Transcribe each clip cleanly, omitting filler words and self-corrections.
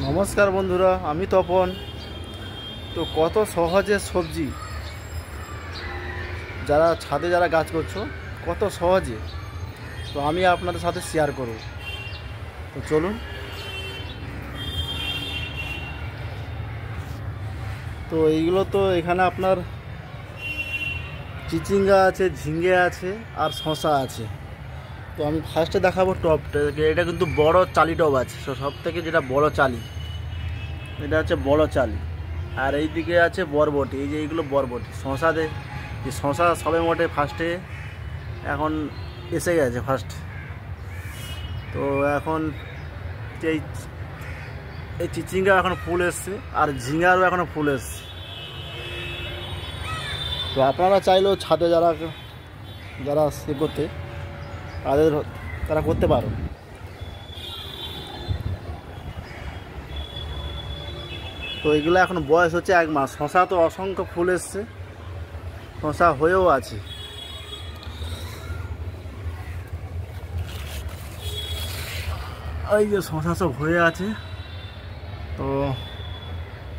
নমস্কার বন্ধুরা, আমি তপন। তো কত সহজে সবজি যারা ছাদে গাছ করছো, কত সহজে তো আমি আপনাদের সাথে শেয়ার করব। তো চলুন। তো এইগুলো তো এখানে আপনার চিচিঙ্গা আছে, ঝিঙে আছে আর শসা আছে। তো আমি ফার্স্টে দেখাবো টবটা। এটা কিন্তু বড় চালি টব আছে, সব থেকে যেটা বড় চালি, এটা হচ্ছে বড় চালি। আর এই দিকে আছে বরবটি, এই যে এইগুলো বরবটি। শশা যে শশা সবে মোটে ফার্স্টে এখন এসে গেছে ফার্স্ট। তো এখন এই এই চিচিঙ্গা এখন ফুল এসছে, আর ঝিঙ্গারও এখনও ফুল এসছে। তো আপনারা চাইলেও ছাদে যারা সে করতে তারা করতে পারো। তো এগুলো এখন বয়স হচ্ছে 1 মাস। শশা তো অসংখ্য ফুল এসছে, শশা হয়েও আছে। এই যে শশা সব হয়ে আছে। তো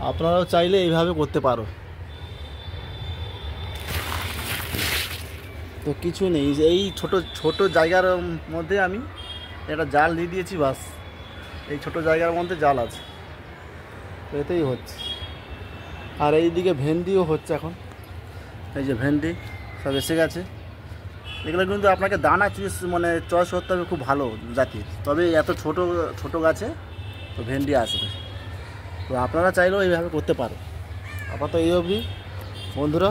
আপনারাও চাইলে এইভাবে করতে পারো। তো কিছু নেই, এই ছোট ছোট জায়গার মধ্যে আমি একটা জাল দিয়ে দিয়েছি, বাস। এই ছোট জায়গার মধ্যে জাল আছে, তো এতেই হচ্ছে। আর এই দিকে ভেন্ডিও হচ্ছে এখন। এই যে ভেন্ডি সব এসে গেছে। এগুলো কিন্তু আপনাকে দানা চয়েস করতে হবে, খুব ভালো জাতির, তবে এত ছোট ছোট গাছে তো ভেন্ডি আসবে। তো আপনারা চাইলেও এইভাবে করতে পারো। আপাতত এই অবধি বন্ধুরা।